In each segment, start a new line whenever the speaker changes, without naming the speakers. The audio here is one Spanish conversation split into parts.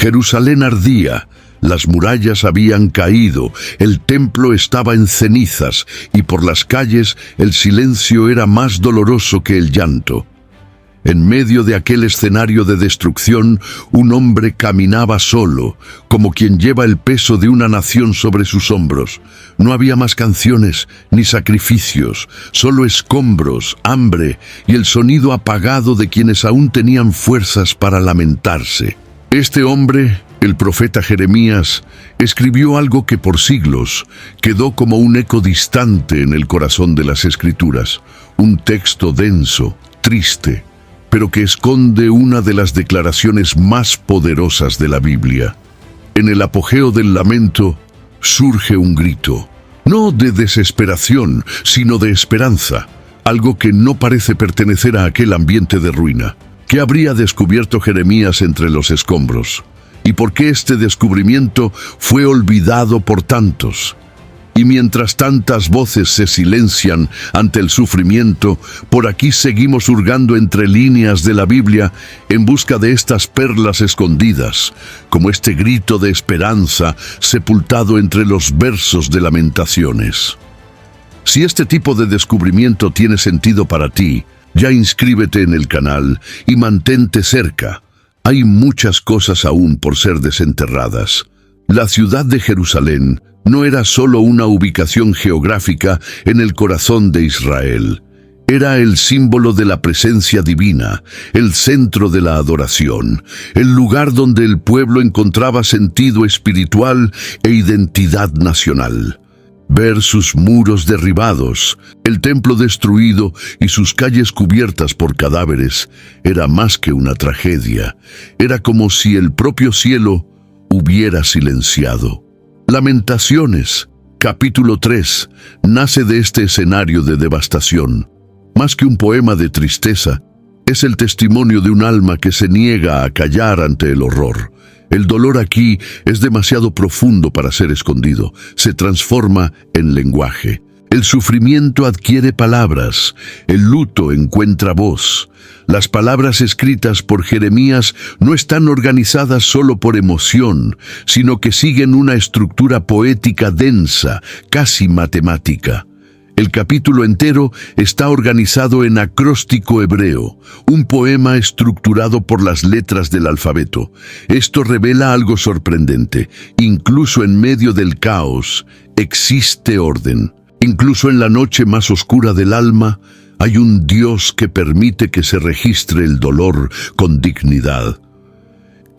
Jerusalén ardía, las murallas habían caído, el templo estaba en cenizas, y por las calles el silencio era más doloroso que el llanto. En medio de aquel escenario de destrucción, un hombre caminaba solo, como quien lleva el peso de una nación sobre sus hombros. No había más canciones ni sacrificios, solo escombros, hambre y el sonido apagado de quienes aún tenían fuerzas para lamentarse. Este hombre, el profeta Jeremías, escribió algo que por siglos quedó como un eco distante en el corazón de las Escrituras, un texto denso, triste, pero que esconde una de las declaraciones más poderosas de la Biblia. En el apogeo del lamento surge un grito, no de desesperación, sino de esperanza, algo que no parece pertenecer a aquel ambiente de ruina. ¿Qué habría descubierto Jeremías entre los escombros? ¿Y por qué este descubrimiento fue olvidado por tantos? Y mientras tantas voces se silencian ante el sufrimiento, por aquí seguimos hurgando entre líneas de la Biblia en busca de estas perlas escondidas, como este grito de esperanza sepultado entre los versos de Lamentaciones. Si este tipo de descubrimiento tiene sentido para ti, ya inscríbete en el canal y mantente cerca. Hay muchas cosas aún por ser desenterradas. La ciudad de Jerusalén no era solo una ubicación geográfica en el corazón de Israel. Era el símbolo de la presencia divina, el centro de la adoración, el lugar donde el pueblo encontraba sentido espiritual e identidad nacional. Ver sus muros derribados, el templo destruido y sus calles cubiertas por cadáveres era más que una tragedia. Era como si el propio cielo hubiera silenciado. Lamentaciones, capítulo 3, nace de este escenario de devastación. Más que un poema de tristeza, es el testimonio de un alma que se niega a callar ante el horror. El dolor aquí es demasiado profundo para ser escondido. Se transforma en lenguaje. El sufrimiento adquiere palabras. El luto encuentra voz. Las palabras escritas por Jeremías no están organizadas solo por emoción, sino que siguen una estructura poética densa, casi matemática. El capítulo entero está organizado en acróstico hebreo, un poema estructurado por las letras del alfabeto. Esto revela algo sorprendente. Incluso en medio del caos, existe orden. Incluso en la noche más oscura del alma, hay un Dios que permite que se registre el dolor con dignidad.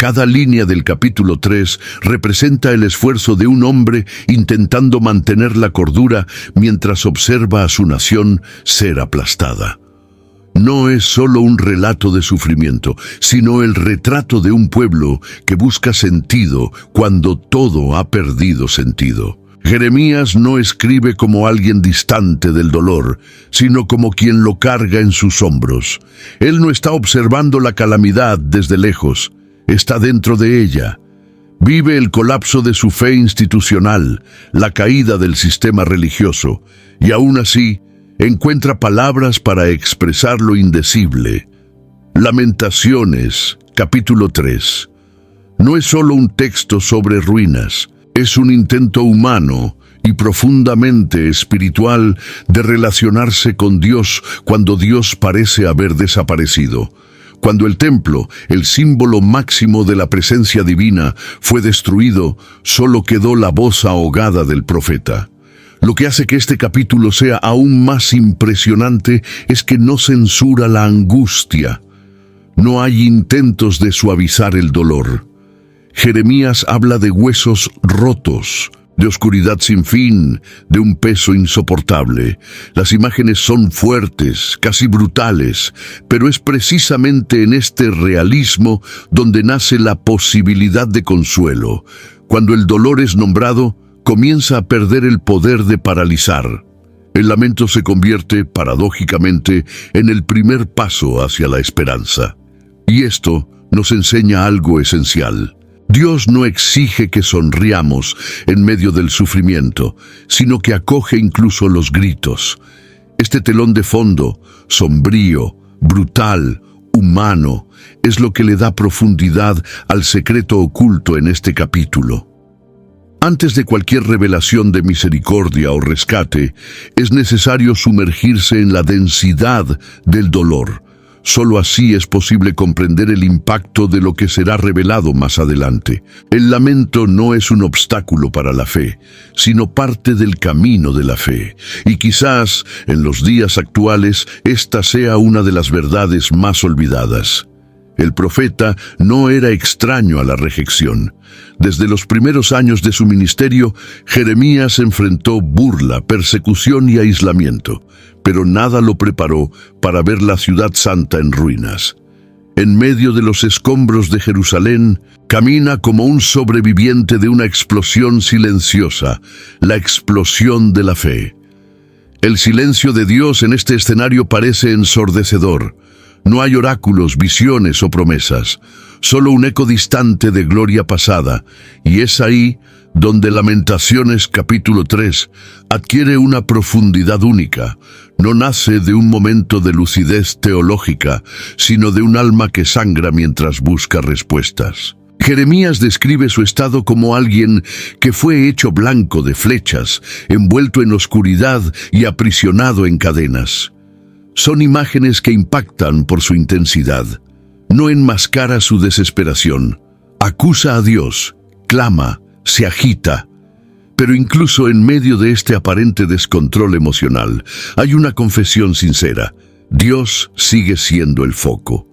Cada línea del capítulo 3 representa el esfuerzo de un hombre intentando mantener la cordura mientras observa a su nación ser aplastada. No es solo un relato de sufrimiento, sino el retrato de un pueblo que busca sentido cuando todo ha perdido sentido. Jeremías no escribe como alguien distante del dolor, sino como quien lo carga en sus hombros. Él no está observando la calamidad desde lejos, está dentro de ella. Vive el colapso de su fe institucional, la caída del sistema religioso, y aún así encuentra palabras para expresar lo indecible. Lamentaciones, capítulo 3. No es solo un texto sobre ruinas, es un intento humano y profundamente espiritual de relacionarse con Dios cuando Dios parece haber desaparecido. Cuando el templo, el símbolo máximo de la presencia divina, fue destruido, solo quedó la voz ahogada del profeta. Lo que hace que este capítulo sea aún más impresionante es que no censura la angustia. No hay intentos de suavizar el dolor. Jeremías habla de huesos rotos, de oscuridad sin fin, de un peso insoportable. Las imágenes son fuertes, casi brutales, pero es precisamente en este realismo donde nace la posibilidad de consuelo. Cuando el dolor es nombrado, comienza a perder el poder de paralizar. El lamento se convierte, paradójicamente, en el primer paso hacia la esperanza. Y esto nos enseña algo esencial. Dios no exige que sonriamos en medio del sufrimiento, sino que acoge incluso los gritos. Este telón de fondo, sombrío, brutal, humano, es lo que le da profundidad al secreto oculto en este capítulo. Antes de cualquier revelación de misericordia o rescate, es necesario sumergirse en la densidad del dolor. Solo así es posible comprender el impacto de lo que será revelado más adelante. El lamento no es un obstáculo para la fe, sino parte del camino de la fe. Y quizás, en los días actuales, esta sea una de las verdades más olvidadas. El profeta no era extraño a la rejección. Desde los primeros años de su ministerio, Jeremías enfrentó burla, persecución y aislamiento, pero nada lo preparó para ver la ciudad santa en ruinas. En medio de los escombros de Jerusalén, camina como un sobreviviente de una explosión silenciosa, la explosión de la fe. El silencio de Dios en este escenario parece ensordecedor. No hay oráculos, visiones o promesas, solo un eco distante de gloria pasada, y es ahí donde Lamentaciones capítulo 3 adquiere una profundidad única. No nace de un momento de lucidez teológica, sino de un alma que sangra mientras busca respuestas. Jeremías describe su estado como alguien que fue hecho blanco de flechas, envuelto en oscuridad y aprisionado en cadenas. Son imágenes que impactan por su intensidad. No enmascara su desesperación. Acusa a Dios, clama, se agita. Pero incluso en medio de este aparente descontrol emocional, hay una confesión sincera. Dios sigue siendo el foco.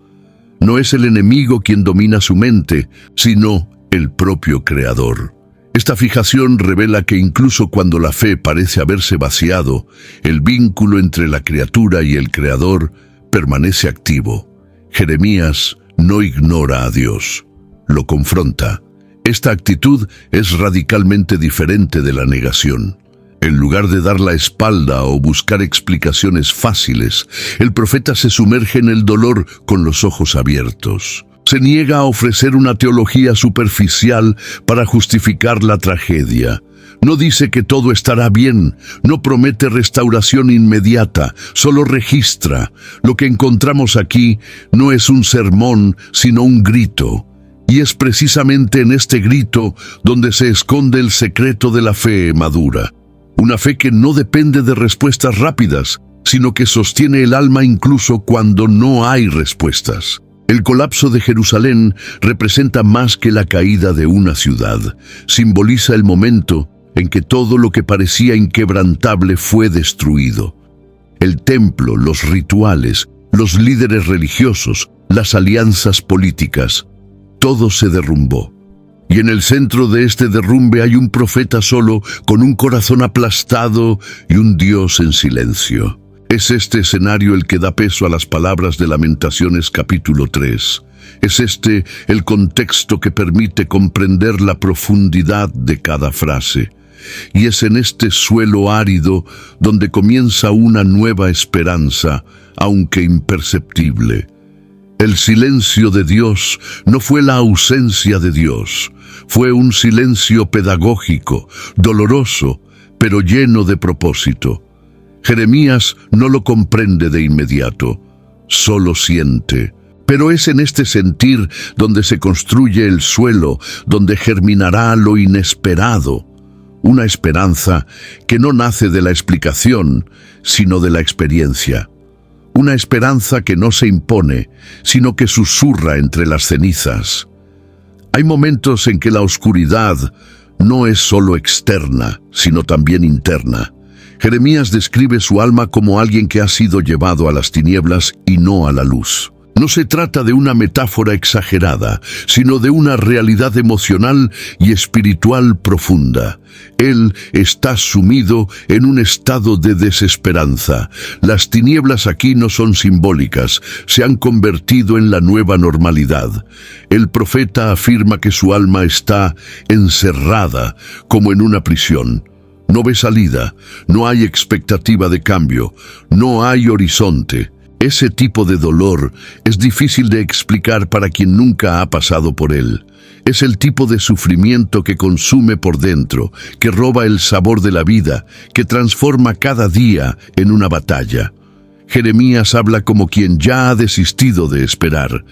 No es el enemigo quien domina su mente, sino el propio Creador. Esta fijación revela que incluso cuando la fe parece haberse vaciado, el vínculo entre la criatura y el Creador permanece activo. Jeremías no ignora a Dios, lo confronta. Esta actitud es radicalmente diferente de la negación. En lugar de dar la espalda o buscar explicaciones fáciles, el profeta se sumerge en el dolor con los ojos abiertos. Se niega a ofrecer una teología superficial para justificar la tragedia. No dice que todo estará bien, no promete restauración inmediata, solo registra. Lo que encontramos aquí no es un sermón, sino un grito. Y es precisamente en este grito donde se esconde el secreto de la fe madura. Una fe que no depende de respuestas rápidas, sino que sostiene el alma incluso cuando no hay respuestas. El colapso de Jerusalén representa más que la caída de una ciudad. Simboliza el momento en que todo lo que parecía inquebrantable fue destruido. El templo, los rituales, los líderes religiosos, las alianzas políticas, todo se derrumbó. Y en el centro de este derrumbe hay un profeta solo, con un corazón aplastado y un Dios en silencio. Es este escenario el que da peso a las palabras de Lamentaciones capítulo 3. Es este el contexto que permite comprender la profundidad de cada frase. Y es en este suelo árido donde comienza una nueva esperanza, aunque imperceptible. El silencio de Dios no fue la ausencia de Dios, fue un silencio pedagógico, doloroso, pero lleno de propósito. Jeremías no lo comprende de inmediato, solo siente. Pero es en este sentir donde se construye el suelo, donde germinará lo inesperado. Una esperanza que no nace de la explicación, sino de la experiencia. Una esperanza que no se impone, sino que susurra entre las cenizas. Hay momentos en que la oscuridad no es solo externa, sino también interna. Jeremías describe su alma como alguien que ha sido llevado a las tinieblas y no a la luz. No se trata de una metáfora exagerada, sino de una realidad emocional y espiritual profunda. Él está sumido en un estado de desesperanza. Las tinieblas aquí no son simbólicas, se han convertido en la nueva normalidad. El profeta afirma que su alma está encerrada, como en una prisión. No ve salida, no hay expectativa de cambio, no hay horizonte. Ese tipo de dolor es difícil de explicar para quien nunca ha pasado por él. Es el tipo de sufrimiento que consume por dentro, que roba el sabor de la vida, que transforma cada día en una batalla. Jeremías habla como quien ya ha desistido de esperar.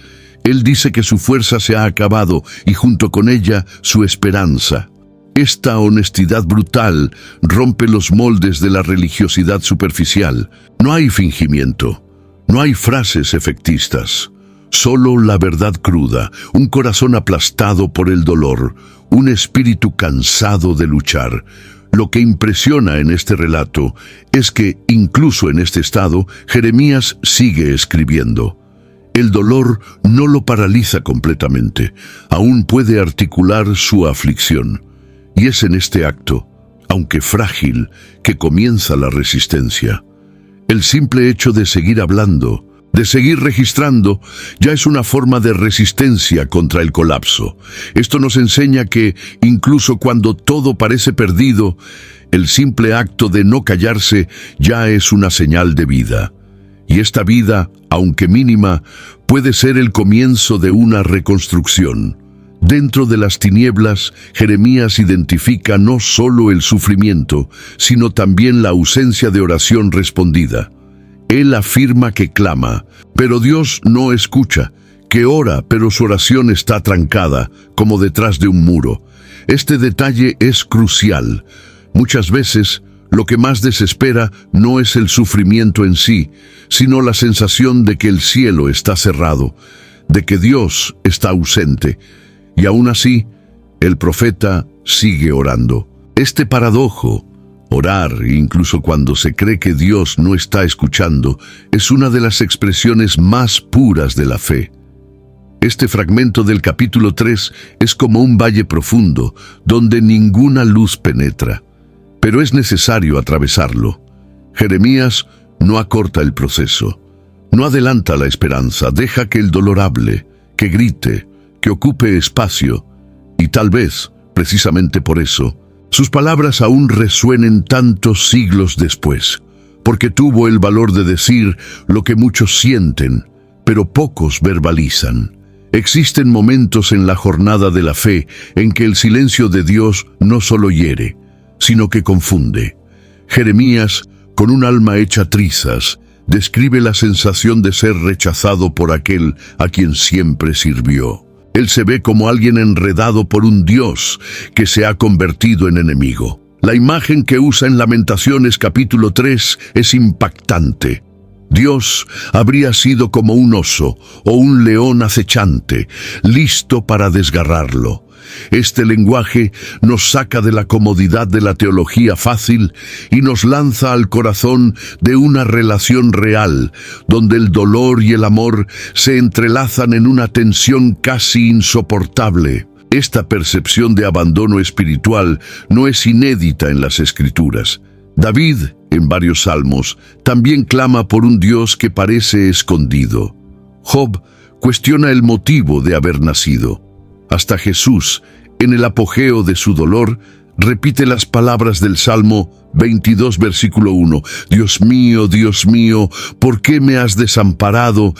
Él dice que su fuerza se ha acabado y junto con ella su esperanza. Esta honestidad brutal rompe los moldes de la religiosidad superficial. No hay fingimiento, no hay frases efectistas, solo la verdad cruda, un corazón aplastado por el dolor, un espíritu cansado de luchar. Lo que impresiona en este relato es que, incluso en este estado, Jeremías sigue escribiendo. El dolor no lo paraliza completamente, aún puede articular su aflicción. Y es en este acto, aunque frágil, que comienza la resistencia. El simple hecho de seguir hablando, de seguir registrando, ya es una forma de resistencia contra el colapso. Esto nos enseña que, incluso cuando todo parece perdido, el simple acto de no callarse ya es una señal de vida. Y esta vida, aunque mínima, puede ser el comienzo de una reconstrucción. Dentro de las tinieblas, Jeremías identifica no solo el sufrimiento, sino también la ausencia de oración respondida. Él afirma que clama, pero Dios no escucha, que ora, pero su oración está trancada, como detrás de un muro. Este detalle es crucial. Muchas veces, lo que más desespera no es el sufrimiento en sí, sino la sensación de que el cielo está cerrado, de que Dios está ausente. Y aún así, el profeta sigue orando. Este paradojo, orar incluso cuando se cree que Dios no está escuchando, es una de las expresiones más puras de la fe. Este fragmento del capítulo 3 es como un valle profundo, donde ninguna luz penetra. Pero es necesario atravesarlo. Jeremías no acorta el proceso, no adelanta la esperanza, deja que el dolor hable, que grite, que ocupe espacio, y tal vez, precisamente por eso, sus palabras aún resuenen tantos siglos después, porque tuvo el valor de decir lo que muchos sienten, pero pocos verbalizan. Existen momentos en la jornada de la fe en que el silencio de Dios no solo hiere, sino que confunde. Jeremías, con un alma hecha trizas, describe la sensación de ser rechazado por aquel a quien siempre sirvió. Él se ve como alguien enredado por un Dios que se ha convertido en enemigo. La imagen que usa en Lamentaciones capítulo 3 es impactante. Dios habría sido como un oso o un león acechante, listo para desgarrarlo. Este lenguaje nos saca de la comodidad de la teología fácil y nos lanza al corazón de una relación real, donde el dolor y el amor se entrelazan en una tensión casi insoportable. Esta percepción de abandono espiritual no es inédita en las Escrituras. David, en varios salmos, también clama por un Dios que parece escondido. Job cuestiona el motivo de haber nacido. Hasta Jesús, en el apogeo de su dolor, repite las palabras del Salmo 22, versículo 1. Dios mío, ¿por qué me has desamparado?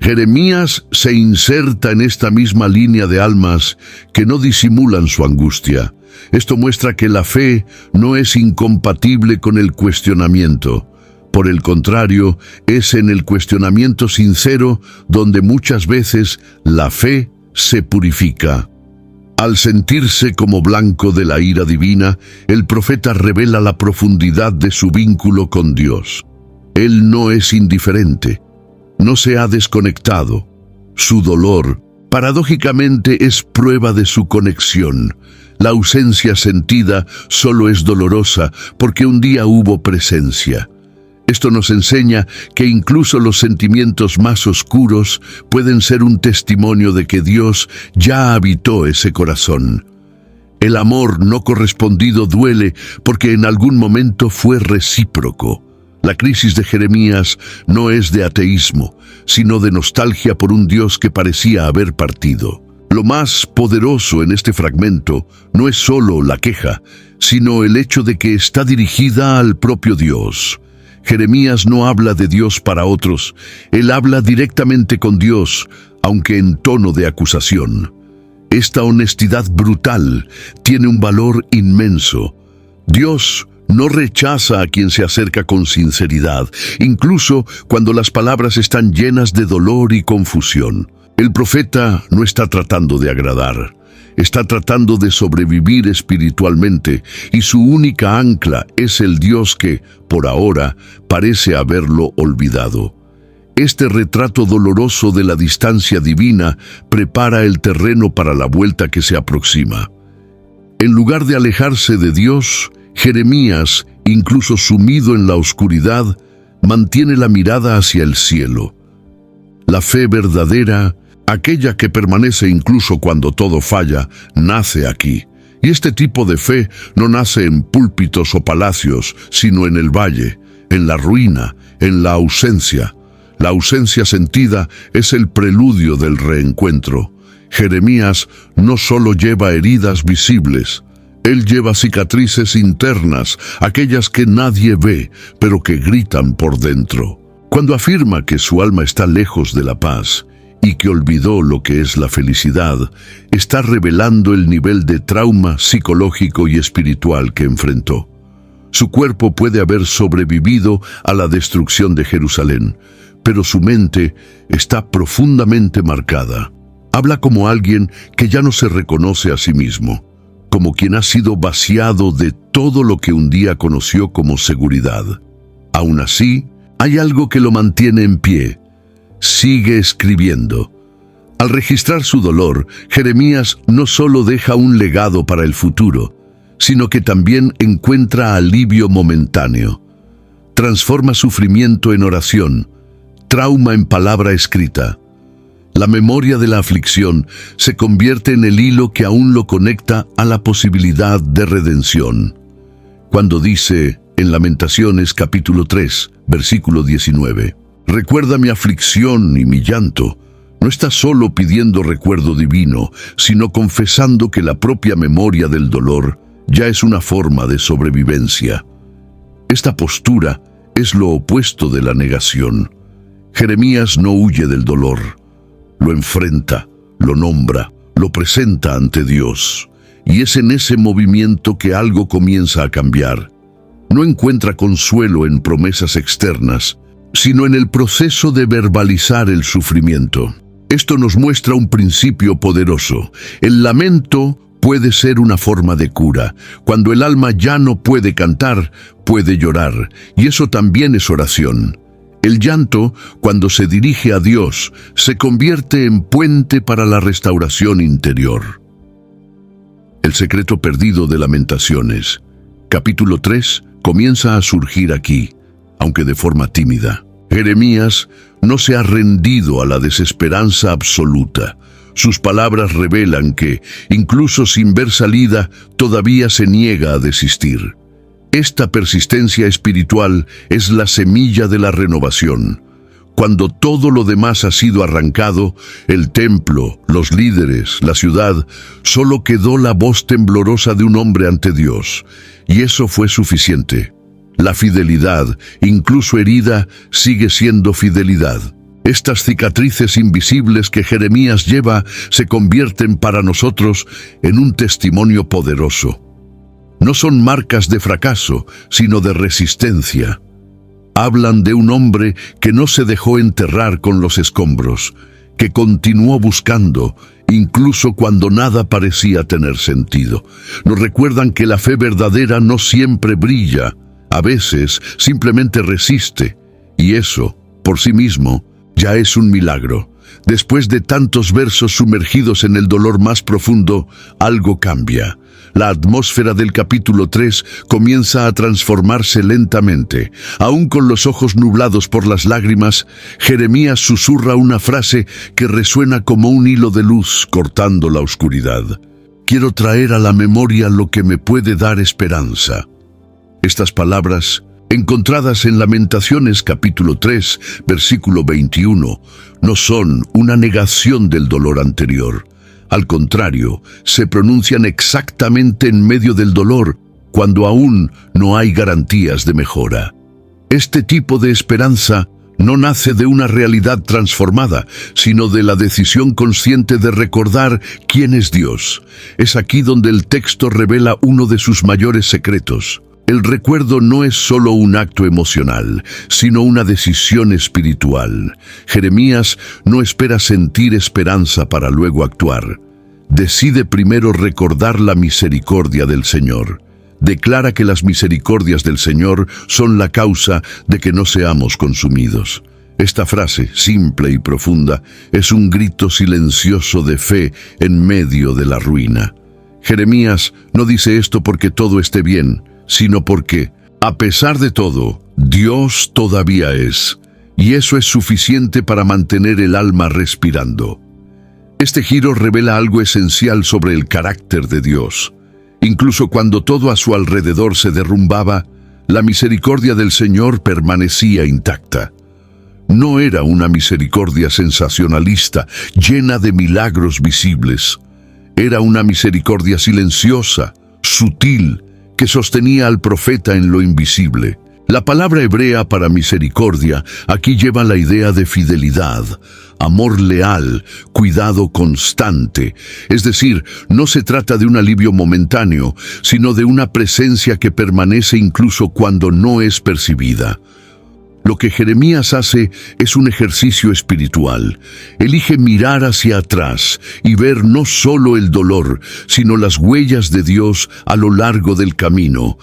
Jeremías se inserta en esta misma línea de almas que no disimulan su angustia. Esto muestra que la fe no es incompatible con el cuestionamiento. Por el contrario, es en el cuestionamiento sincero donde muchas veces la fe se purifica. Al sentirse como blanco de la ira divina, el profeta revela la profundidad de su vínculo con Dios. Él no es indiferente, no se ha desconectado. Su dolor, paradójicamente, es prueba de su conexión. La ausencia sentida solo es dolorosa porque un día hubo presencia. Esto nos enseña que incluso los sentimientos más oscuros pueden ser un testimonio de que Dios ya habitó ese corazón. El amor no correspondido duele porque en algún momento fue recíproco. La crisis de Jeremías no es de ateísmo, sino de nostalgia por un Dios que parecía haber partido. Lo más poderoso en este fragmento no es solo la queja, sino el hecho de que está dirigida al propio Dios. Jeremías no habla de Dios para otros, él habla directamente con Dios, aunque en tono de acusación. Esta honestidad brutal tiene un valor inmenso. Dios No rechaza a quien se acerca con sinceridad, incluso cuando las palabras están llenas de dolor y confusión. El profeta no está tratando de agradar, está tratando de sobrevivir espiritualmente, y su única ancla es el Dios que, por ahora, parece haberlo olvidado. Este retrato doloroso de la distancia divina prepara el terreno para la vuelta que se aproxima. En lugar de alejarse de Dios, Jeremías, incluso sumido en la oscuridad, mantiene la mirada hacia el cielo. La fe verdadera, aquella que permanece incluso cuando todo falla, nace aquí. Y este tipo de fe no nace en púlpitos o palacios, sino en el valle, en la ruina, en la ausencia. La ausencia sentida es el preludio del reencuentro. Jeremías no solo lleva heridas visibles, él lleva cicatrices internas, aquellas que nadie ve, pero que gritan por dentro. Cuando afirma que su alma está lejos de la paz y que olvidó lo que es la felicidad, está revelando el nivel de trauma psicológico y espiritual que enfrentó. Su cuerpo puede haber sobrevivido a la destrucción de Jerusalén, pero su mente está profundamente marcada. Habla como alguien que ya no se reconoce a sí mismo, como quien ha sido vaciado de todo lo que un día conoció como seguridad. Aún así, hay algo que lo mantiene en pie. Sigue escribiendo. Al registrar su dolor, Jeremías no solo deja un legado para el futuro, sino que también encuentra alivio momentáneo. Transforma sufrimiento en oración, trauma en palabra escrita. La memoria de la aflicción se convierte en el hilo que aún lo conecta a la posibilidad de redención. Cuando dice en Lamentaciones capítulo 3, versículo 19, «Recuerda mi aflicción y mi llanto», no está solo pidiendo recuerdo divino, sino confesando que la propia memoria del dolor ya es una forma de sobrevivencia. Esta postura es lo opuesto de la negación. Jeremías no huye del dolor, lo enfrenta, lo nombra, lo presenta ante Dios. Y es en ese movimiento que algo comienza a cambiar. No encuentra consuelo en promesas externas, sino en el proceso de verbalizar el sufrimiento. Esto nos muestra un principio poderoso. El lamento puede ser una forma de cura. Cuando el alma ya no puede cantar, puede llorar, y eso también es oración. El llanto, cuando se dirige a Dios, se convierte en puente para la restauración interior. El secreto perdido de Lamentaciones, capítulo 3, comienza a surgir aquí, aunque de forma tímida. Jeremías no se ha rendido a la desesperanza absoluta. Sus palabras revelan que, incluso sin ver salida, todavía se niega a desistir. Esta persistencia espiritual es la semilla de la renovación. Cuando todo lo demás ha sido arrancado, el templo, los líderes, la ciudad, solo quedó la voz temblorosa de un hombre ante Dios, y eso fue suficiente. La fidelidad, incluso herida, sigue siendo fidelidad. Estas cicatrices invisibles que Jeremías lleva se convierten para nosotros en un testimonio poderoso. No son marcas de fracaso, sino de resistencia. Hablan de un hombre que no se dejó enterrar con los escombros, que continuó buscando, incluso cuando nada parecía tener sentido. Nos recuerdan que la fe verdadera no siempre brilla, a veces simplemente resiste, y eso, por sí mismo, ya es un milagro. Después de tantos versos sumergidos en el dolor más profundo, algo cambia. La atmósfera del capítulo 3 comienza a transformarse lentamente. Aún con los ojos nublados por las lágrimas, Jeremías susurra una frase que resuena como un hilo de luz cortando la oscuridad. Quiero traer a la memoria lo que me puede dar esperanza. Estas palabras, encontradas en Lamentaciones capítulo 3, versículo 21, no son una negación del dolor anterior. Al contrario, se pronuncian exactamente en medio del dolor, cuando aún no hay garantías de mejora. Este tipo de esperanza no nace de una realidad transformada, sino de la decisión consciente de recordar quién es Dios. Es aquí donde el texto revela uno de sus mayores secretos. El recuerdo no es solo un acto emocional, sino una decisión espiritual. Jeremías no espera sentir esperanza para luego actuar. Decide primero recordar la misericordia del Señor. Declara que las misericordias del Señor son la causa de que no seamos consumidos. Esta frase, simple y profunda, es un grito silencioso de fe en medio de la ruina. Jeremías no dice esto porque todo esté bien, sino porque, a pesar de todo, Dios todavía es, y eso es suficiente para mantener el alma respirando. Este giro revela algo esencial sobre el carácter de Dios. Incluso cuando todo a su alrededor se derrumbaba, la misericordia del Señor permanecía intacta. No era una misericordia sensacionalista, llena de milagros visibles. Era una misericordia silenciosa, sutil, que sostenía al profeta en lo invisible. La palabra hebrea para misericordia aquí lleva la idea de fidelidad, amor leal, cuidado constante. Es decir, no se trata de un alivio momentáneo, sino de una presencia que permanece incluso cuando no es percibida. Lo que Jeremías hace es un ejercicio espiritual. Elige mirar hacia atrás y ver no solo el dolor, sino las huellas de Dios a lo largo del camino.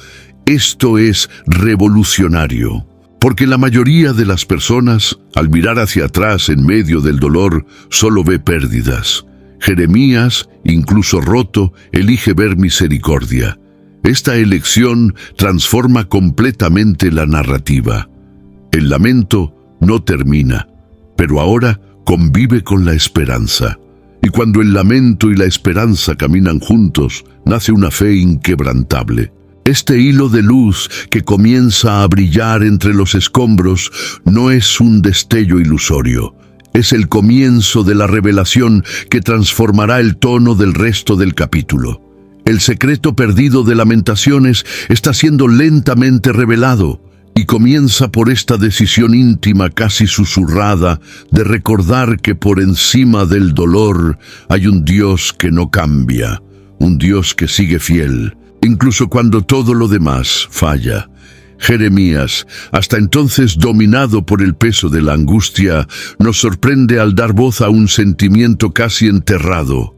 Esto es revolucionario, porque la mayoría de las personas, al mirar hacia atrás en medio del dolor, solo ve pérdidas. Jeremías, incluso roto, elige ver misericordia. Esta elección transforma completamente la narrativa. El lamento no termina, pero ahora convive con la esperanza. Y cuando el lamento y la esperanza caminan juntos, nace una fe inquebrantable. Este hilo de luz que comienza a brillar entre los escombros no es un destello ilusorio. Es el comienzo de la revelación que transformará el tono del resto del capítulo. El secreto perdido de Lamentaciones está siendo lentamente revelado. Y comienza por esta decisión íntima, casi susurrada, de recordar que por encima del dolor hay un Dios que no cambia, un Dios que sigue fiel, incluso cuando todo lo demás falla. Jeremías, hasta entonces dominado por el peso de la angustia, nos sorprende al dar voz a un sentimiento casi enterrado,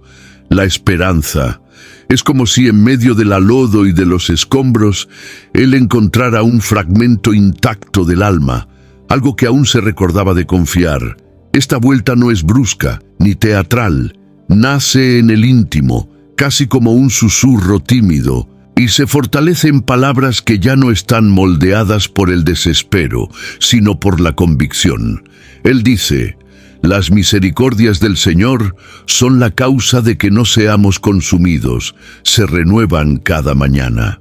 la esperanza. Es como si en medio del lodo y de los escombros, él encontrara un fragmento intacto del alma, algo que aún se recordaba de confiar. Esta vuelta no es brusca, ni teatral, nace en el íntimo, casi como un susurro tímido, y se fortalece en palabras que ya no están moldeadas por el desespero, sino por la convicción. Él dice: las misericordias del Señor son la causa de que no seamos consumidos, se renuevan cada mañana.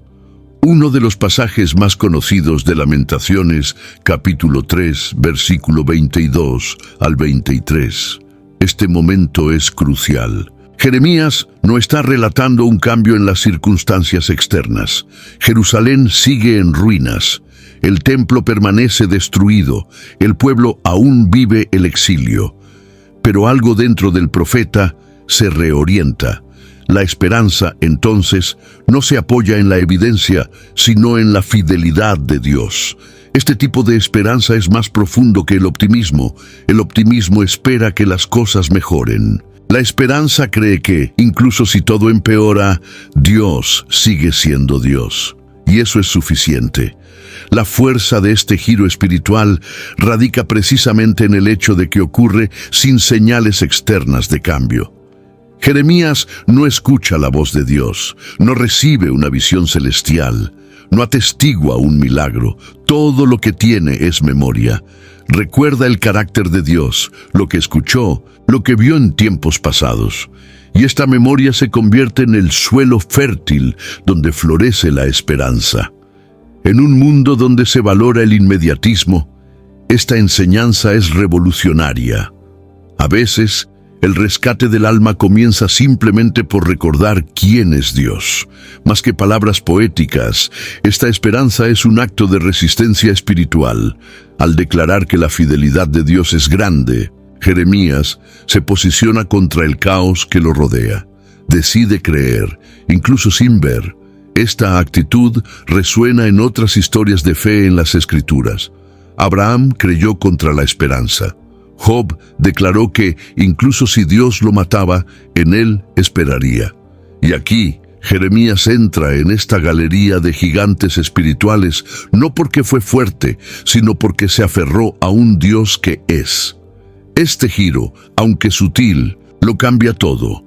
Uno de los pasajes más conocidos de Lamentaciones, capítulo 3, versículo 22 al 23. Este momento es crucial. Jeremías no está relatando un cambio en las circunstancias externas. Jerusalén sigue en ruinas. El templo permanece destruido, el pueblo aún vive el exilio. Pero algo dentro del profeta se reorienta. La esperanza, entonces, no se apoya en la evidencia, sino en la fidelidad de Dios. Este tipo de esperanza es más profundo que el optimismo. El optimismo espera que las cosas mejoren. La esperanza cree que, incluso si todo empeora, Dios sigue siendo Dios. Y eso es suficiente. La fuerza de este giro espiritual radica precisamente en el hecho de que ocurre sin señales externas de cambio. Jeremías no escucha la voz de Dios, no recibe una visión celestial, no atestigua un milagro. Todo lo que tiene es memoria. Recuerda el carácter de Dios, lo que escuchó, lo que vio en tiempos pasados. Y esta memoria se convierte en el suelo fértil donde florece la esperanza. En un mundo donde se valora el inmediatismo, esta enseñanza es revolucionaria. A veces, el rescate del alma comienza simplemente por recordar quién es Dios. Más que palabras poéticas, esta esperanza es un acto de resistencia espiritual. Al declarar que la fidelidad de Dios es grande, Jeremías se posiciona contra el caos que lo rodea. Decide creer, incluso sin ver. Esta actitud resuena en otras historias de fe en las Escrituras. Abraham creyó contra la esperanza. Job declaró que, incluso si Dios lo mataba, en él esperaría. Y aquí, Jeremías entra en esta galería de gigantes espirituales no porque fue fuerte, sino porque se aferró a un Dios que es. Este giro, aunque sutil, lo cambia todo.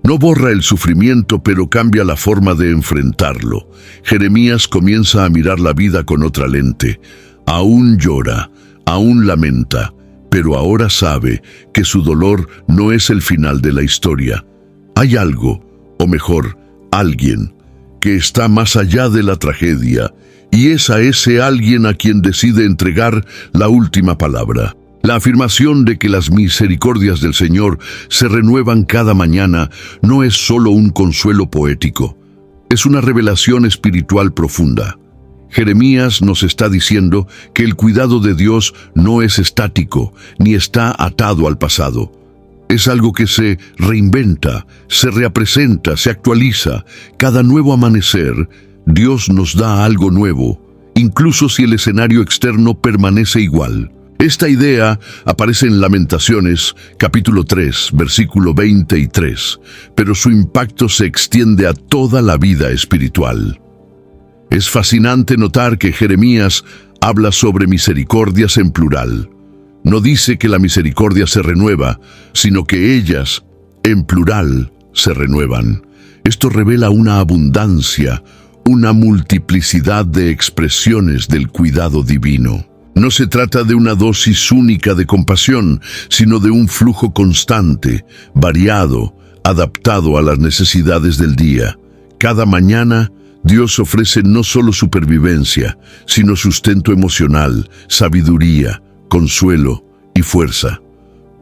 No borra el sufrimiento, pero cambia la forma de enfrentarlo. Jeremías comienza a mirar la vida con otra lente. Aún llora, aún lamenta, pero ahora sabe que su dolor no es el final de la historia. Hay algo, o mejor, alguien, que está más allá de la tragedia, y es a ese alguien a quien decide entregar la última palabra. La afirmación de que las misericordias del Señor se renuevan cada mañana no es solo un consuelo poético, es una revelación espiritual profunda. Jeremías nos está diciendo que el cuidado de Dios no es estático, ni está atado al pasado. Es algo que se reinventa, se representa, se actualiza. Cada nuevo amanecer, Dios nos da algo nuevo, incluso si el escenario externo permanece igual. Esta idea aparece en Lamentaciones, capítulo 3, versículo 23, pero su impacto se extiende a toda la vida espiritual. Es fascinante notar que Jeremías habla sobre misericordias en plural. No dice que la misericordia se renueva, sino que ellas, en plural, se renuevan. Esto revela una abundancia, una multiplicidad de expresiones del cuidado divino. No se trata de una dosis única de compasión, sino de un flujo constante, variado, adaptado a las necesidades del día. Cada mañana, Dios ofrece no solo supervivencia, sino sustento emocional, sabiduría, consuelo y fuerza.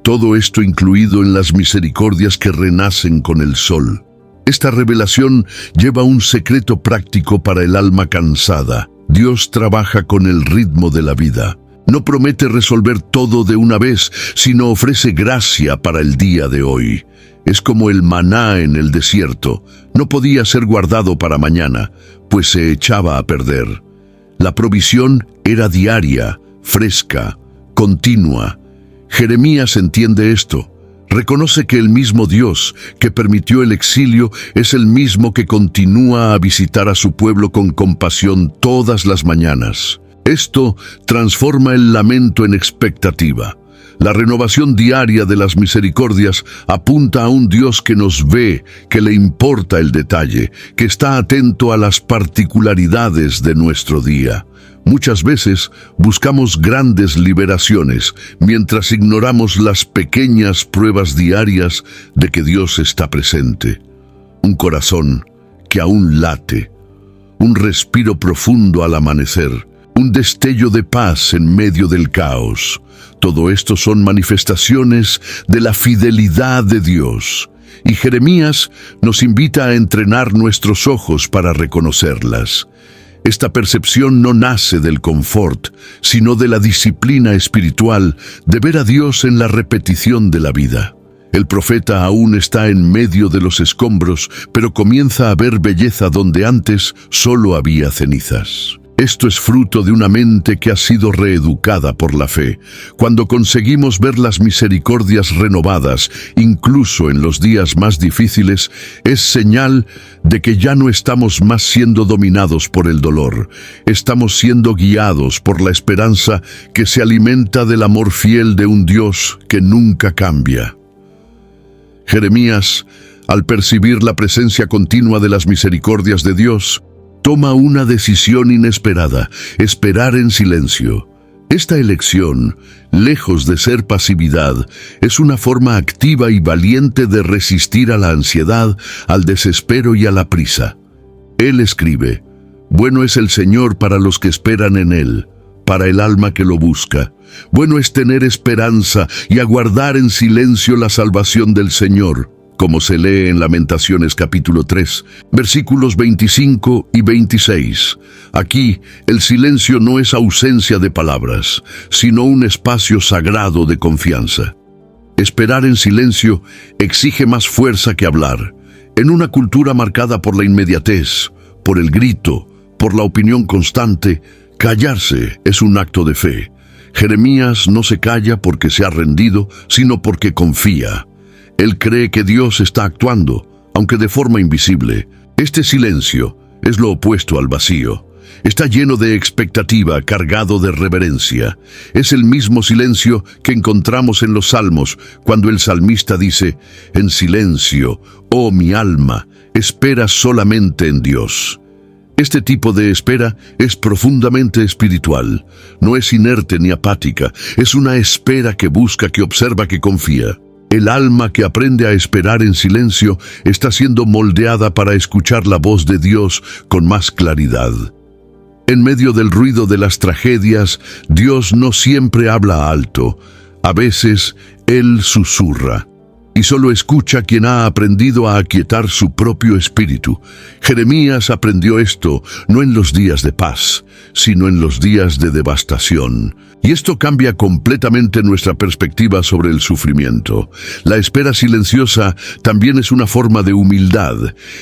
Todo esto incluido en las misericordias que renacen con el sol. Esta revelación lleva un secreto práctico para el alma cansada. Dios trabaja con el ritmo de la vida. No promete resolver todo de una vez, sino ofrece gracia para el día de hoy. Es como el maná en el desierto. No podía ser guardado para mañana, pues se echaba a perder. La provisión era diaria, fresca, continua. Jeremías entiende esto. Reconoce que el mismo Dios que permitió el exilio es el mismo que continúa a visitar a su pueblo con compasión todas las mañanas. Esto transforma el lamento en expectativa. La renovación diaria de las misericordias apunta a un Dios que nos ve, que le importa el detalle, que está atento a las particularidades de nuestro día. Muchas veces buscamos grandes liberaciones, mientras ignoramos las pequeñas pruebas diarias de que Dios está presente. Un corazón que aún late, un respiro profundo al amanecer, un destello de paz en medio del caos. Todo esto son manifestaciones de la fidelidad de Dios. Y Jeremías nos invita a entrenar nuestros ojos para reconocerlas. Esta percepción no nace del confort, sino de la disciplina espiritual de ver a Dios en la repetición de la vida. El profeta aún está en medio de los escombros, pero comienza a ver belleza donde antes solo había cenizas. Esto es fruto de una mente que ha sido reeducada por la fe. Cuando conseguimos ver las misericordias renovadas, incluso en los días más difíciles, es señal de que ya no estamos más siendo dominados por el dolor. Estamos siendo guiados por la esperanza que se alimenta del amor fiel de un Dios que nunca cambia. Jeremías, al percibir la presencia continua de las misericordias de Dios, toma una decisión inesperada: esperar en silencio. Esta elección, lejos de ser pasividad, es una forma activa y valiente de resistir a la ansiedad, al desespero y a la prisa. Él escribe: «Bueno es el Señor para los que esperan en Él, para el alma que lo busca. Bueno es tener esperanza y aguardar en silencio la salvación del Señor», como se lee en Lamentaciones capítulo 3, versículos 25 y 26. Aquí, el silencio no es ausencia de palabras, sino un espacio sagrado de confianza. Esperar en silencio exige más fuerza que hablar. En una cultura marcada por la inmediatez, por el grito, por la opinión constante, callarse es un acto de fe. Jeremías no se calla porque se ha rendido, sino porque confía. Él cree que Dios está actuando, aunque de forma invisible. Este silencio es lo opuesto al vacío. Está lleno de expectativa, cargado de reverencia. Es el mismo silencio que encontramos en los Salmos, cuando el salmista dice: «En silencio, oh mi alma, espera solamente en Dios». Este tipo de espera es profundamente espiritual. No es inerte ni apática, es una espera que busca, que observa, que confía. El alma que aprende a esperar en silencio está siendo moldeada para escuchar la voz de Dios con más claridad. En medio del ruido de las tragedias, Dios no siempre habla alto. A veces, Él susurra. Y solo escucha quien ha aprendido a aquietar su propio espíritu. Jeremías aprendió esto no en los días de paz, sino en los días de devastación. Y esto cambia completamente nuestra perspectiva sobre el sufrimiento. La espera silenciosa también es una forma de humildad.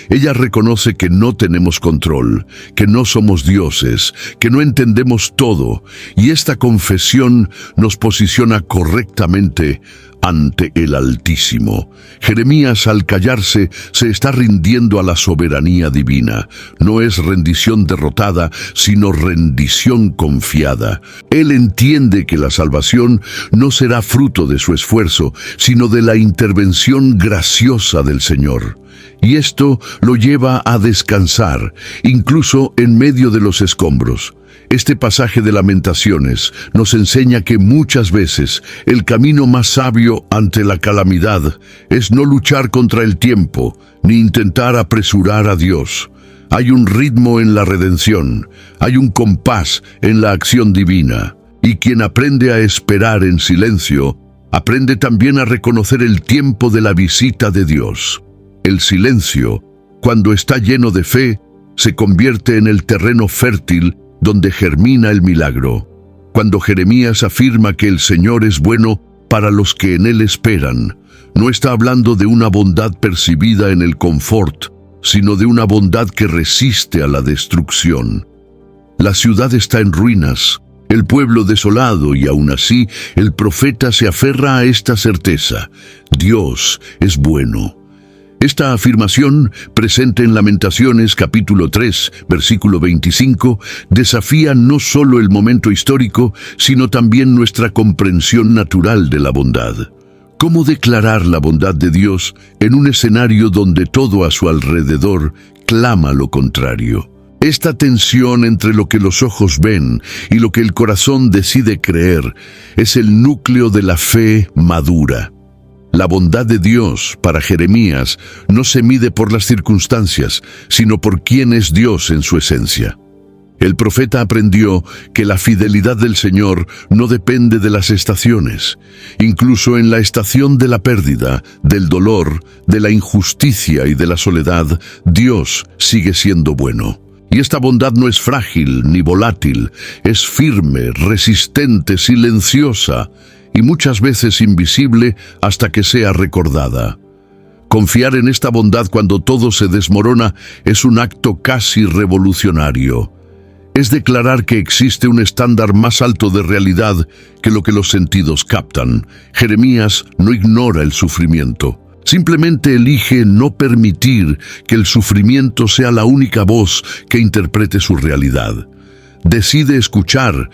Ella reconoce que no tenemos control, que no somos dioses, que no entendemos todo. Y esta confesión nos posiciona correctamente ante el Altísimo. Jeremías, al callarse, se está rindiendo a la soberanía divina. No es rendición derrotada, sino rendición confiada. Él entiende que la salvación no será fruto de su esfuerzo, sino de la intervención graciosa del Señor. Y esto lo lleva a descansar, incluso en medio de los escombros. Este pasaje de Lamentaciones nos enseña que muchas veces el camino más sabio ante la calamidad es no luchar contra el tiempo, ni intentar apresurar a Dios. Hay un ritmo en la redención, hay un compás en la acción divina, y quien aprende a esperar en silencio, aprende también a reconocer el tiempo de la visita de Dios. El silencio, cuando está lleno de fe, se convierte en el terreno fértil donde germina el milagro. Cuando Jeremías afirma que el Señor es bueno para los que en Él esperan, no está hablando de una bondad percibida en el confort, sino de una bondad que resiste a la destrucción. La ciudad está en ruinas, el pueblo desolado, y aún así el profeta se aferra a esta certeza: Dios es bueno. Esta afirmación, presente en Lamentaciones capítulo 3, versículo 25, desafía no solo el momento histórico, sino también nuestra comprensión natural de la bondad. ¿Cómo declarar la bondad de Dios en un escenario donde todo a su alrededor clama lo contrario? Esta tensión entre lo que los ojos ven y lo que el corazón decide creer es el núcleo de la fe madura. La bondad de Dios para Jeremías no se mide por las circunstancias, sino por quién es Dios en su esencia. El profeta aprendió que la fidelidad del Señor no depende de las estaciones. Incluso en la estación de la pérdida, del dolor, de la injusticia y de la soledad, Dios sigue siendo bueno. Y esta bondad no es frágil ni volátil, es firme, resistente, silenciosa, y muchas veces invisible hasta que sea recordada. Confiar en esta bondad cuando todo se desmorona es un acto casi revolucionario. Es declarar que existe un estándar más alto de realidad que lo que los sentidos captan. Jeremías no ignora el sufrimiento. Simplemente elige no permitir que el sufrimiento sea la única voz que interprete su realidad. Decide escuchar,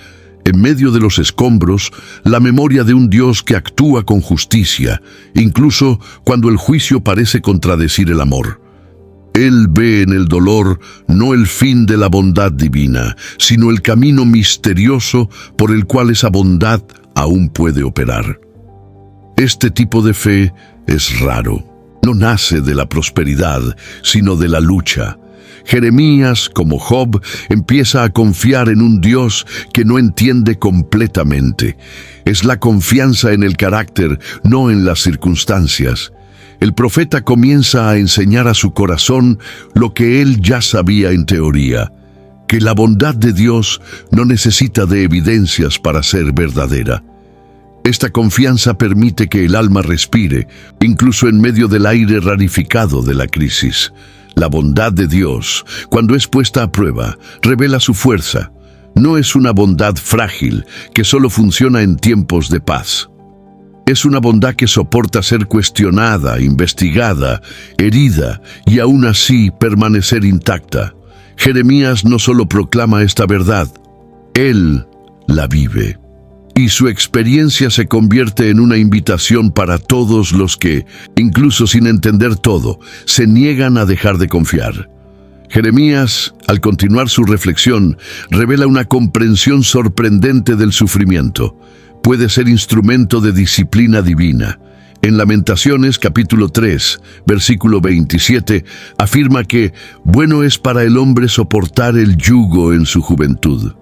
en medio de los escombros, la memoria de un Dios que actúa con justicia, incluso cuando el juicio parece contradecir el amor. Él ve en el dolor no el fin de la bondad divina, sino el camino misterioso por el cual esa bondad aún puede operar. Este tipo de fe es raro. No nace de la prosperidad, sino de la lucha. Jeremías, como Job, empieza a confiar en un Dios que no entiende completamente. Es la confianza en el carácter, no en las circunstancias. El profeta comienza a enseñar a su corazón lo que él ya sabía en teoría: que la bondad de Dios no necesita de evidencias para ser verdadera. Esta confianza permite que el alma respire, incluso en medio del aire rarificado de la crisis. La bondad de Dios, cuando es puesta a prueba, revela su fuerza. No es una bondad frágil que solo funciona en tiempos de paz. Es una bondad que soporta ser cuestionada, investigada, herida y aún así permanecer intacta. Jeremías no solo proclama esta verdad, él la vive. Y su experiencia se convierte en una invitación para todos los que, incluso sin entender todo, se niegan a dejar de confiar. Jeremías, al continuar su reflexión, revela una comprensión sorprendente del sufrimiento. Puede ser instrumento de disciplina divina. En Lamentaciones capítulo 3, versículo 27, afirma que bueno es para el hombre soportar el yugo en su juventud.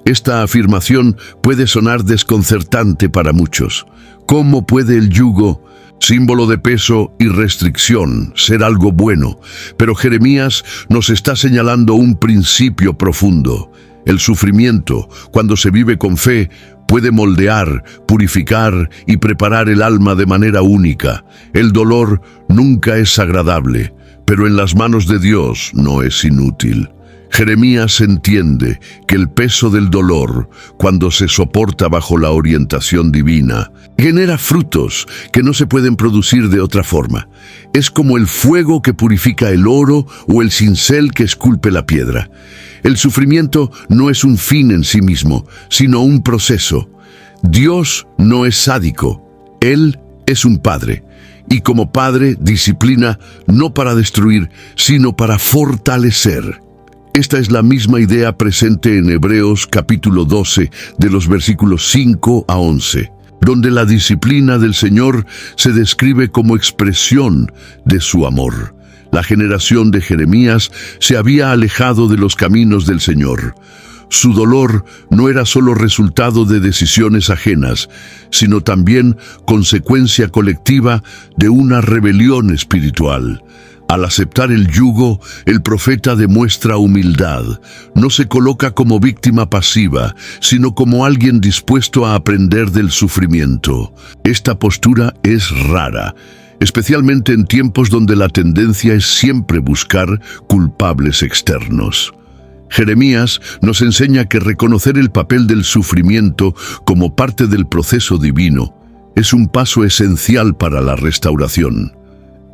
Esta afirmación puede sonar desconcertante para muchos. ¿Cómo puede el yugo, símbolo de peso y restricción, ser algo bueno? Pero Jeremías nos está señalando un principio profundo. El sufrimiento, cuando se vive con fe, puede moldear, purificar y preparar el alma de manera única. El dolor nunca es agradable, pero en las manos de Dios no es inútil. Jeremías entiende que el peso del dolor, cuando se soporta bajo la orientación divina, genera frutos que no se pueden producir de otra forma. Es como el fuego que purifica el oro o el cincel que esculpe la piedra. El sufrimiento no es un fin en sí mismo, sino un proceso. Dios no es sádico, Él es un padre. Y como padre disciplina no para destruir, sino para fortalecer. Esta es la misma idea presente en Hebreos capítulo 12, de los versículos 5 a 11, donde la disciplina del Señor se describe como expresión de su amor. La generación de Jeremías se había alejado de los caminos del Señor. Su dolor no era solo resultado de decisiones ajenas, sino también consecuencia colectiva de una rebelión espiritual. Al aceptar el yugo, el profeta demuestra humildad. No se coloca como víctima pasiva, sino como alguien dispuesto a aprender del sufrimiento. Esta postura es rara, especialmente en tiempos donde la tendencia es siempre buscar culpables externos. Jeremías nos enseña que reconocer el papel del sufrimiento como parte del proceso divino es un paso esencial para la restauración.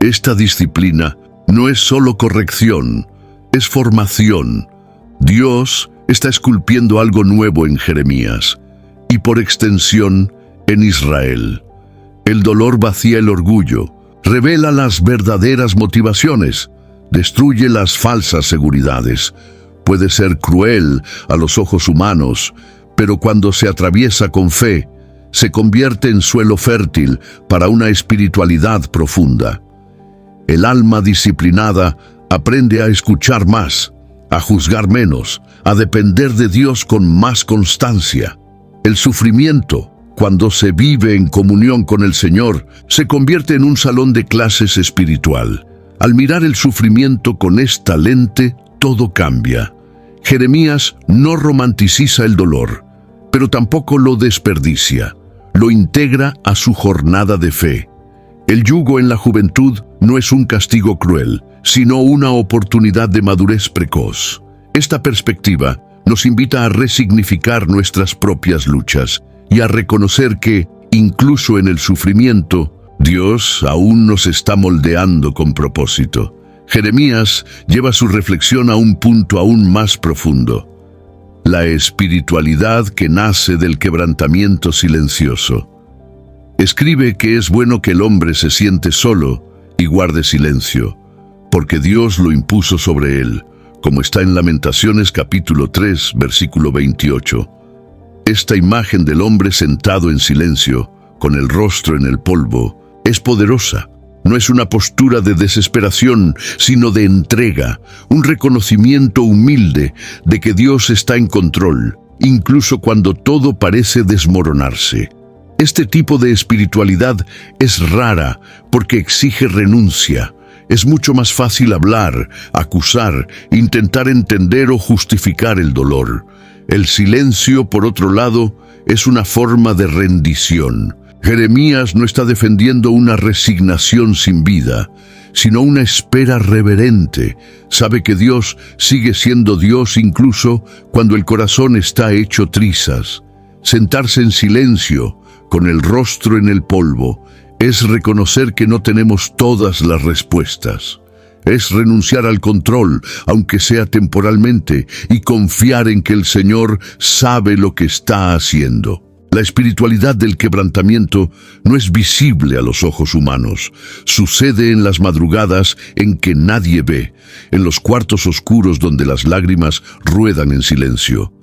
Esta disciplina no es solo corrección, es formación. Dios está esculpiendo algo nuevo en Jeremías y por extensión en Israel. El dolor vacía el orgullo, revela las verdaderas motivaciones, destruye las falsas seguridades. Puede ser cruel a los ojos humanos, pero cuando se atraviesa con fe, se convierte en suelo fértil para una espiritualidad profunda. El alma disciplinada aprende a escuchar más, a juzgar menos, a depender de Dios con más constancia. El sufrimiento, cuando se vive en comunión con el Señor, se convierte en un salón de clases espiritual. Al mirar el sufrimiento con esta lente, todo cambia. Jeremías no romanticiza el dolor, pero tampoco lo desperdicia. Lo integra a su jornada de fe. El yugo en la juventud no es un castigo cruel, sino una oportunidad de madurez precoz. Esta perspectiva nos invita a resignificar nuestras propias luchas y a reconocer que, incluso en el sufrimiento, Dios aún nos está moldeando con propósito. Jeremías lleva su reflexión a un punto aún más profundo: la espiritualidad que nace del quebrantamiento silencioso. Escribe que es bueno que el hombre se siente solo y guarde silencio, porque Dios lo impuso sobre él, como está en Lamentaciones capítulo 3, versículo 28. Esta imagen del hombre sentado en silencio, con el rostro en el polvo, es poderosa. No es una postura de desesperación, sino de entrega, un reconocimiento humilde de que Dios está en control, incluso cuando todo parece desmoronarse. Este tipo de espiritualidad es rara porque exige renuncia. Es mucho más fácil hablar, acusar, intentar entender o justificar el dolor. El silencio, por otro lado, es una forma de rendición. Jeremías no está defendiendo una resignación sin vida, sino una espera reverente. Sabe que Dios sigue siendo Dios incluso cuando el corazón está hecho trizas. Sentarse en silencio, con el rostro en el polvo, es reconocer que no tenemos todas las respuestas. Es renunciar al control, aunque sea temporalmente, y confiar en que el Señor sabe lo que está haciendo. La espiritualidad del quebrantamiento no es visible a los ojos humanos. Sucede en las madrugadas en que nadie ve, en los cuartos oscuros donde las lágrimas ruedan en silencio.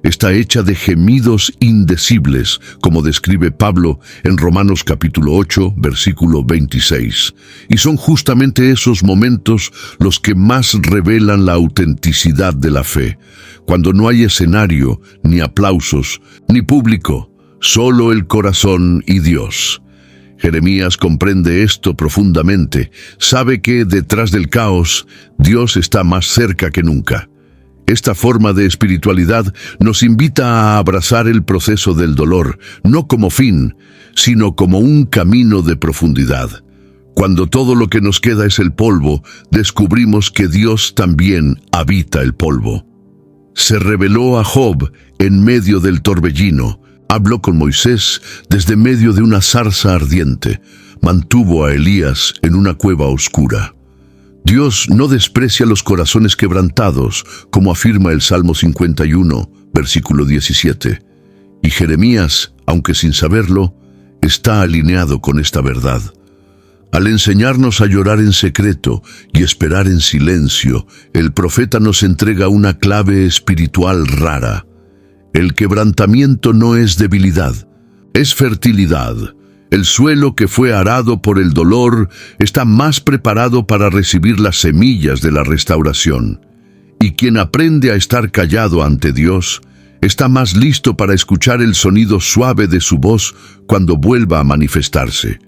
Está hecha de gemidos indecibles, como describe Pablo en Romanos capítulo 8, versículo 26. Y son justamente esos momentos los que más revelan la autenticidad de la fe, cuando no hay escenario, ni aplausos, ni público, solo el corazón y Dios. Jeremías comprende esto profundamente. Sabe que detrás del caos, Dios está más cerca que nunca. Esta forma de espiritualidad nos invita a abrazar el proceso del dolor, no como fin, sino como un camino de profundidad. Cuando todo lo que nos queda es el polvo, descubrimos que Dios también habita el polvo. Se reveló a Job en medio del torbellino, habló con Moisés desde medio de una zarza ardiente, mantuvo a Elías en una cueva oscura. Dios no desprecia los corazones quebrantados, como afirma el Salmo 51, versículo 17. Y Jeremías, aunque sin saberlo, está alineado con esta verdad. Al enseñarnos a llorar en secreto y esperar en silencio, el profeta nos entrega una clave espiritual rara. El quebrantamiento no es debilidad, es fertilidad. El suelo que fue arado por el dolor está más preparado para recibir las semillas de la restauración. Y quien aprende a estar callado ante Dios, está más listo para escuchar el sonido suave de su voz cuando vuelva a manifestarse.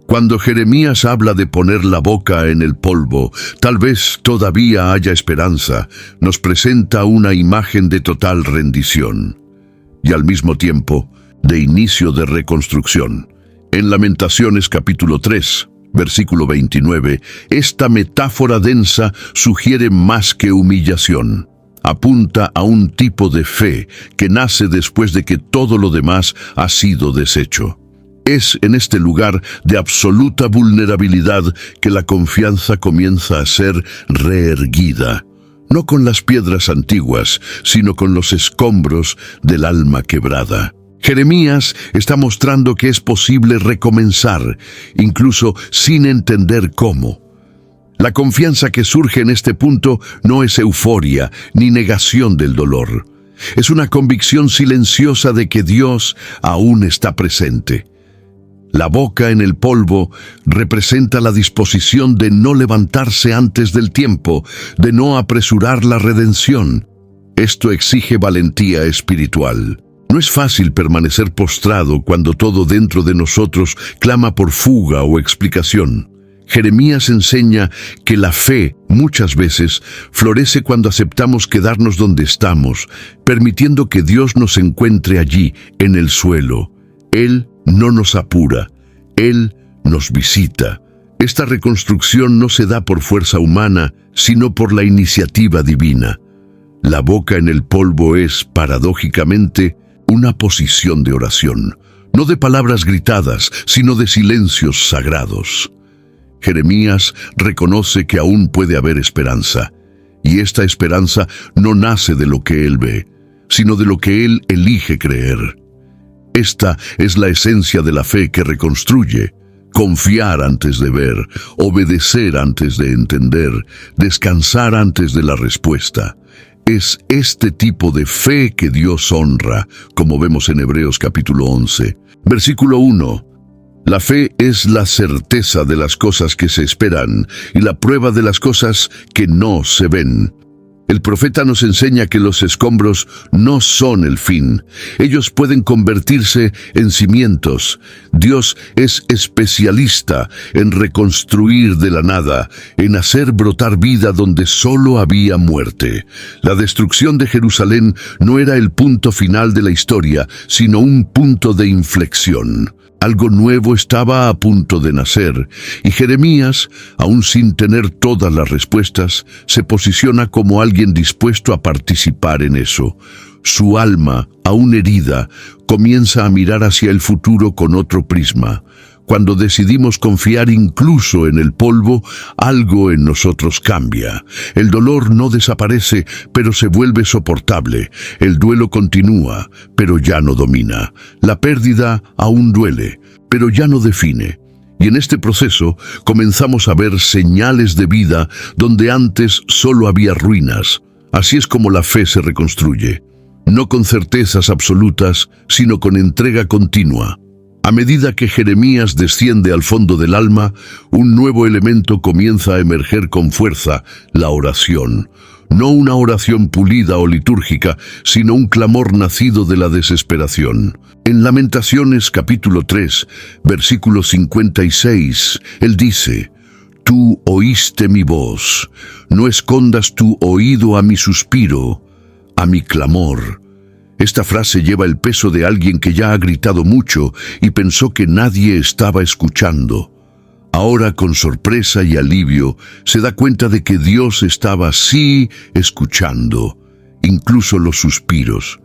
Cuando Jeremías habla de poner la boca en el polvo, tal vez todavía haya esperanza, nos presenta una imagen de total rendición y al mismo tiempo de inicio de reconstrucción. En Lamentaciones capítulo 3, versículo 29, esta metáfora densa sugiere más que humillación. Apunta a un tipo de fe que nace después de que todo lo demás ha sido deshecho. Es en este lugar de absoluta vulnerabilidad que la confianza comienza a ser reerguida, no con las piedras antiguas, sino con los escombros del alma quebrada. Jeremías está mostrando que es posible recomenzar, incluso sin entender cómo. La confianza que surge en este punto no es euforia ni negación del dolor. Es una convicción silenciosa de que Dios aún está presente. La boca en el polvo representa la disposición de no levantarse antes del tiempo, de no apresurar la redención. Esto exige valentía espiritual. No es fácil permanecer postrado cuando todo dentro de nosotros clama por fuga o explicación. Jeremías enseña que la fe, muchas veces, florece cuando aceptamos quedarnos donde estamos, permitiendo que Dios nos encuentre allí, en el suelo. Él no nos apura, Él nos visita. Esta reconstrucción no se da por fuerza humana, sino por la iniciativa divina. La boca en el polvo es, paradójicamente, una posición de oración, no de palabras gritadas, sino de silencios sagrados. Jeremías reconoce que aún puede haber esperanza, y esta esperanza no nace de lo que él ve, sino de lo que él elige creer. Esta es la esencia de la fe que reconstruye: confiar antes de ver, obedecer antes de entender, descansar antes de la respuesta. Es este tipo de fe que Dios honra, como vemos en Hebreos capítulo 11. Versículo 1. La fe es la certeza de las cosas que se esperan y la prueba de las cosas que no se ven. El profeta nos enseña que los escombros no son el fin. Ellos pueden convertirse en cimientos. Dios es especialista en reconstruir de la nada, en hacer brotar vida donde solo había muerte. La destrucción de Jerusalén no era el punto final de la historia, sino un punto de inflexión. Algo nuevo estaba a punto de nacer, y Jeremías, aún sin tener todas las respuestas, se posiciona como alguien dispuesto a participar en eso. Su alma, aún herida, comienza a mirar hacia el futuro con otro prisma. Cuando decidimos confiar incluso en el polvo, algo en nosotros cambia. El dolor no desaparece, pero se vuelve soportable. El duelo continúa, pero ya no domina. La pérdida aún duele, pero ya no define. Y en este proceso comenzamos a ver señales de vida donde antes solo había ruinas. Así es como la fe se reconstruye. No con certezas absolutas, sino con entrega continua. A medida que Jeremías desciende al fondo del alma, un nuevo elemento comienza a emerger con fuerza: la oración. No una oración pulida o litúrgica, sino un clamor nacido de la desesperación. En Lamentaciones capítulo 3, versículo 56, él dice: «Tú oíste mi voz, no escondas tu oído a mi suspiro, a mi clamor». Esta frase lleva el peso de alguien que ya ha gritado mucho y pensó que nadie estaba escuchando. Ahora, con sorpresa y alivio, se da cuenta de que Dios estaba sí escuchando, incluso los suspiros.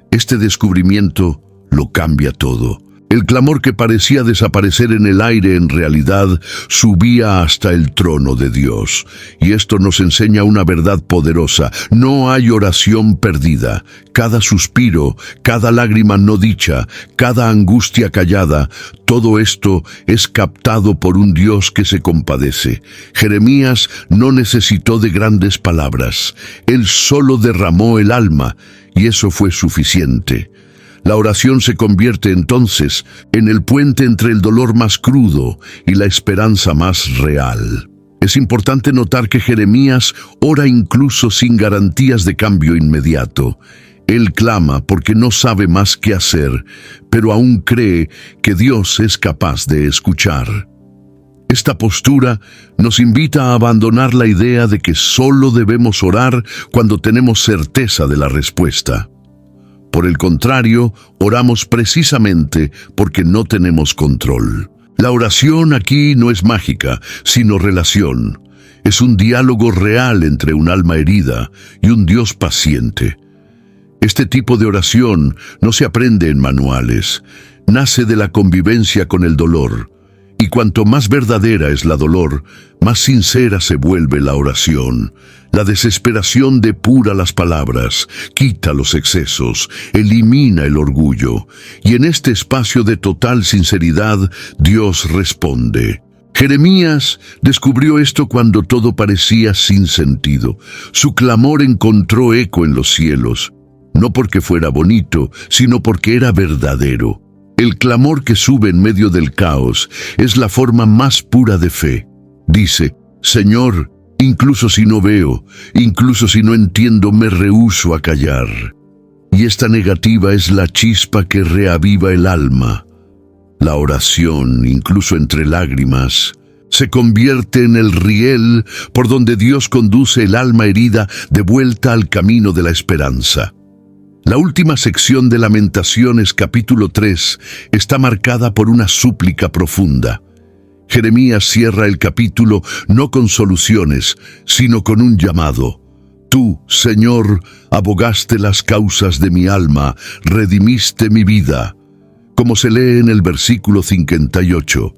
Este descubrimiento lo cambia todo. El clamor que parecía desaparecer en el aire en realidad subía hasta el trono de Dios. Y esto nos enseña una verdad poderosa: no hay oración perdida. Cada suspiro, cada lágrima no dicha, cada angustia callada, todo esto es captado por un Dios que se compadece. Jeremías no necesitó de grandes palabras. Él solo derramó el alma, y eso fue suficiente. La oración se convierte entonces en el puente entre el dolor más crudo y la esperanza más real. Es importante notar que Jeremías ora incluso sin garantías de cambio inmediato. Él clama porque no sabe más qué hacer, pero aún cree que Dios es capaz de escuchar. Esta postura nos invita a abandonar la idea de que solo debemos orar cuando tenemos certeza de la respuesta. Por el contrario, oramos precisamente porque no tenemos control. La oración aquí no es mágica, sino relación. Es un diálogo real entre un alma herida y un Dios paciente. Este tipo de oración no se aprende en manuales, nace de la convivencia con el dolor. Y cuanto más verdadera es la dolor, más sincera se vuelve la oración. La desesperación depura las palabras, quita los excesos, elimina el orgullo. Y en este espacio de total sinceridad, Dios responde. Jeremías descubrió esto cuando todo parecía sin sentido. Su clamor encontró eco en los cielos, no porque fuera bonito, sino porque era verdadero. El clamor que sube en medio del caos es la forma más pura de fe. Dice: «Señor, incluso si no veo, incluso si no entiendo, me rehúso a callar». Y esta negativa es la chispa que reaviva el alma. La oración, incluso entre lágrimas, se convierte en el riel por donde Dios conduce el alma herida de vuelta al camino de la esperanza. La última sección de Lamentaciones capítulo 3 está marcada por una súplica profunda. Jeremías cierra el capítulo no con soluciones, sino con un llamado. Tú, Señor, abogaste las causas de mi alma, redimiste mi vida. Como se lee en el versículo 58.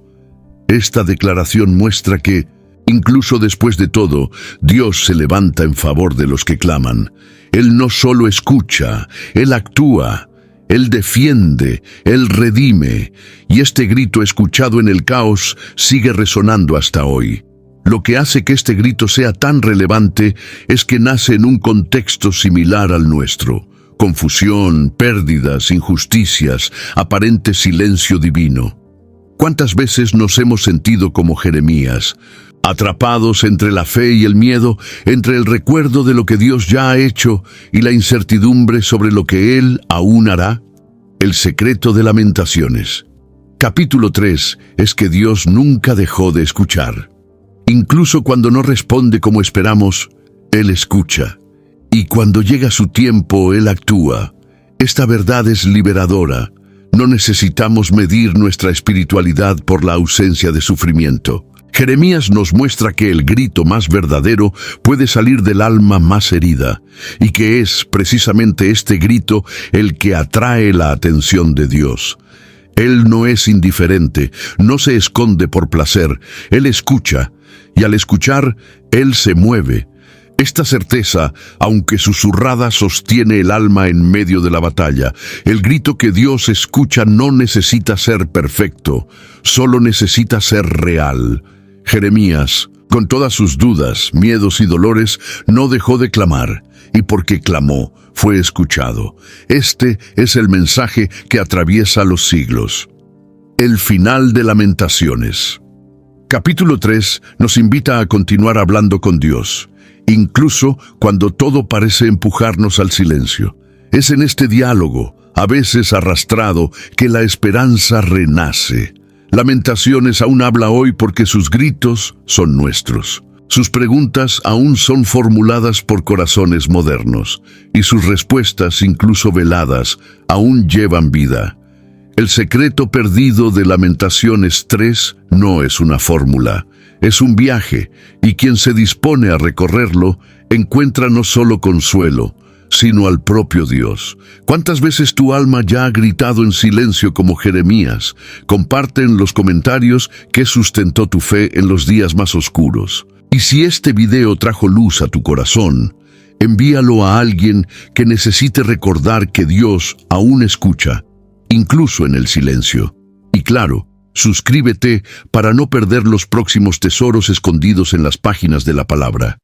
Esta declaración muestra que, incluso después de todo, Dios se levanta en favor de los que claman. Él no solo escucha, Él actúa, Él defiende, Él redime, y este grito escuchado en el caos sigue resonando hasta hoy. Lo que hace que este grito sea tan relevante es que nace en un contexto similar al nuestro. Confusión, pérdidas, injusticias, aparente silencio divino. ¿Cuántas veces nos hemos sentido como Jeremías, atrapados entre la fe y el miedo, entre el recuerdo de lo que Dios ya ha hecho y la incertidumbre sobre lo que Él aún hará? El secreto de Lamentaciones. Capítulo 3 es que Dios nunca dejó de escuchar. Incluso cuando no responde como esperamos, Él escucha. Y cuando llega su tiempo, Él actúa. Esta verdad es liberadora. No necesitamos medir nuestra espiritualidad por la ausencia de sufrimiento. Jeremías nos muestra que el grito más verdadero puede salir del alma más herida, y que es precisamente este grito el que atrae la atención de Dios. Él no es indiferente, no se esconde por placer, Él escucha, y al escuchar, Él se mueve. Esta certeza, aunque susurrada, sostiene el alma en medio de la batalla. El grito que Dios escucha no necesita ser perfecto, solo necesita ser real. Jeremías, con todas sus dudas, miedos y dolores, no dejó de clamar, y porque clamó, fue escuchado. Este es el mensaje que atraviesa los siglos. El final de Lamentaciones. Capítulo 3 nos invita a continuar hablando con Dios, incluso cuando todo parece empujarnos al silencio. Es en este diálogo, a veces arrastrado, que la esperanza renace. Lamentaciones aún habla hoy porque sus gritos son nuestros. Sus preguntas aún son formuladas por corazones modernos, y sus respuestas, incluso veladas, aún llevan vida. El secreto perdido de Lamentaciones 3 no es una fórmula, es un viaje, y quien se dispone a recorrerlo encuentra no solo consuelo, sino al propio Dios. ¿Cuántas veces tu alma ya ha gritado en silencio como Jeremías? Comparte en los comentarios qué sustentó tu fe en los días más oscuros. Y si este video trajo luz a tu corazón, envíalo a alguien que necesite recordar que Dios aún escucha, incluso en el silencio. Y claro, suscríbete para no perder los próximos tesoros escondidos en las páginas de la palabra.